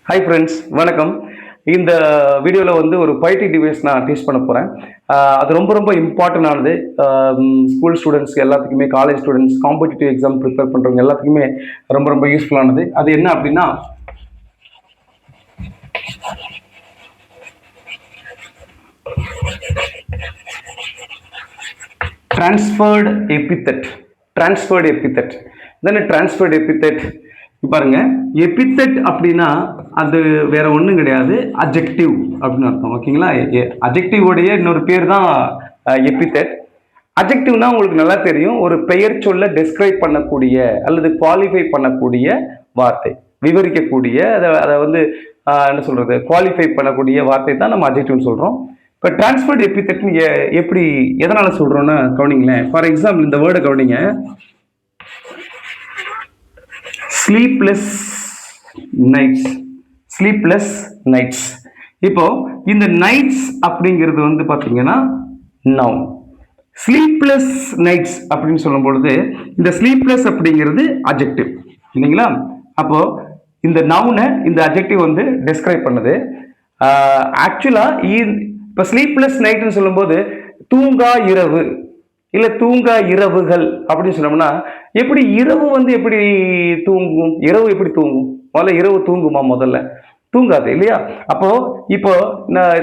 Hi friends, வணக்கம். இந்த வீடியோவில் வந்து ஒரு poetic டிவைஸ் நான் டீச் பண்ண போகிறேன். அது ரொம்ப ரொம்ப இம்பார்ட்டன்ட் ஆனது. ஸ்கூல் ஸ்டூடெண்ட்ஸ் எல்லாத்துக்குமே, college students, competitive exam prepare பண்ணுறவங்க எல்லாத்துக்குமே ரொம்ப ரொம்ப யூஸ்ஃபுல்லானது. அது என்ன அப்படின்னா, டிரான்ஸ்ஃபர்டு எபித்தட். டிரான்ஸ்ஃபர்டு எபித்தட் தானே? டிரான்ஸ்ஃபர்டு எபித்தட் பாருங்க. எபித்தட் அப்படின்னா அது வேற ஒன்றும் கிடையாது, அஜெக்டிவ் அப்படின்னு அர்த்தம். ஓகேங்களா? அஜெக்டிவ் உடைய இன்னொரு பேர் தான் எபித்தட். அஜெக்டிவ்னா உங்களுக்கு நல்லா தெரியும், ஒரு பெயர் சொல்ல டெஸ்கிரைப் பண்ணக்கூடிய அல்லது குவாலிஃபை பண்ணக்கூடிய வார்த்தை, விவரிக்கக்கூடிய அதை வந்து என்ன சொல்றது, குவாலிஃபை பண்ணக்கூடிய வார்த்தை தான் நம்ம அஜெக்டிவ்னு சொல்றோம். இப்போ டிரான்ஸ்ஃபர்டு எபித்தட்னு எப்படி எதனால சொல்றோம்னா கவனிங்களேன். ஃபார் எக்ஸாம்பிள் இந்த வேர்டை கவனிங்க, ஸ்லீப்லெஸ் நைட்ஸ். Sleepless nights. இப்போ இந்த நைட்ஸ் அப்படிங்கிறது வந்து பார்த்தீங்கன்னா நவுன். ஸ்லீப்லெஸ் நைட்ஸ் அப்படின்னு சொல்லும் பொழுது இந்த ஸ்லீப்லெஸ் அப்படிங்கிறது அஜெக்டிவ் இல்லைங்களா? அப்போ இந்த நவுனை இந்த அஜெக்டிவ் வந்து டெஸ்கிரைப் பண்ணுது. ஆக்சுவலா இப்போ ஸ்லீப்லெஸ் நைட்னு சொல்லும்போது தூங்கா இரவு இல்லை தூங்கா இரவுகள் அப்படின்னு சொன்னோம்னா, எப்படி இரவு வந்து எப்படி தூங்கும்? இரவு எப்படி தூங்கும்? முதல்ல இரவு தூங்குமா? முதல்ல தூங்காது இல்லையா? அப்போ இப்போ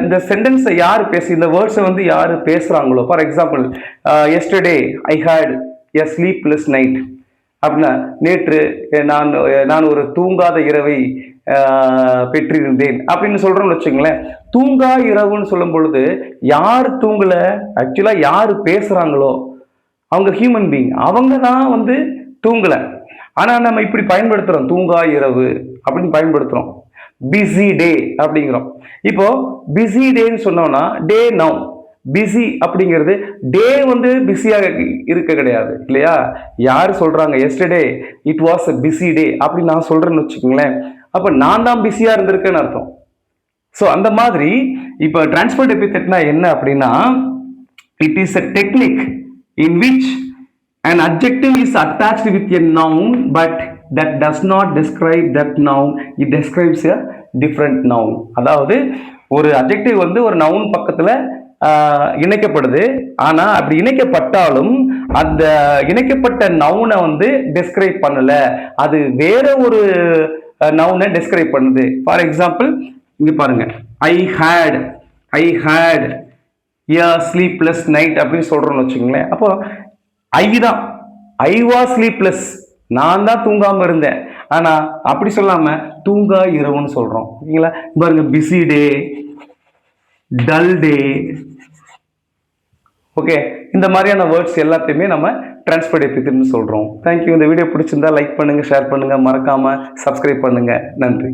இந்த சென்டென்ஸை யார் இந்த வேர்ட்ஸை வந்து யார் பேசுறாங்களோ, for example yesterday I had a sleepless night அப்படின்னா, நேற்று நான் ஒரு தூங்காத இரவை பெற்றிருந்தேன் அப்படின்னு சொல்றோம்னு வச்சுங்களேன். தூங்கா இரவுன்னு சொல்லும் பொழுது யார் தூங்கல, ஆக்சுவலா யாரு பேசுறாங்களோ அவங்க ஹியூமன் பீயிங், அவங்க தான் வந்து தூங்கல. ஆனா நம்ம இப்படி பயன்படுத்துறோம், தூங்கா இரவு அப்படின்னு பயன்படுத்துறோம். பிஸி டே அப்படிங்கிறோம். இப்போ பிஸி டேன்னு சொன்னோம்னா டே நவ். பிஸி அப்படிங்கிறது டே வந்து பிஸியாக இருக்க கிடையாது இல்லையா? யார் சொல்றாங்க yesterday it was a busy டே அப்படின்னு நான் சொல்றேன்னு வச்சுக்கோங்களேன், அப்ப நான் தான் பிஸியா இருந்திருக்கேன்னு அர்த்தம். ஸோ அந்த மாதிரி இப்போ டிரான்ஸ்ஃபர்டு எபித்தட்னா என்ன அப்படின்னா, it is a technique in which an adjective is attached with a noun but that does not describe that noun, it describes a different noun. அதாவது ஒரு adjective வந்து ஒரு noun பக்கத்துல இணைக்கப்படுது. ஆனா அப்படி இணைக்கப்பட்டாலும் அந்த இணைக்கப்பட்ட நவுனை வந்து டெஸ்கிரைப் பண்ணல, அது வேற ஒரு நவுனை டெஸ்கிரைப் பண்ணுது. ஃபார் எக்ஸாம்பிள் இங்க பாருங்க, ஐ ஹேட் ஸ்லீப்லெஸ் நைட் அப்படின்னு சொல்றோம்னு வச்சுங்களேன். அப்போ ஐ வாஸ் ஸ்லீப்லெஸ், நான் தான் தூங்காம இருந்தேன். ஆனா அப்படி சொல்லாம தூங்கா இரவுன்னு சொல்றோம். ஓகேங்களா? பாருங்க, பிஸி டே, டல் டே. ஓகே, இந்த மாதிரியான வேர்ட்ஸ் எல்லாத்தையுமே நம்ம டிரான்ஸ்ஃபர்டு எபித்தட்னு சொல்றோம். தேங்க்யூ. இந்த வீடியோ பிடிச்சிருந்தா லைக் பண்ணுங்க, ஷேர் பண்ணுங்க, மறக்காம சப்ஸ்கிரைப் பண்ணுங்க. நன்றி.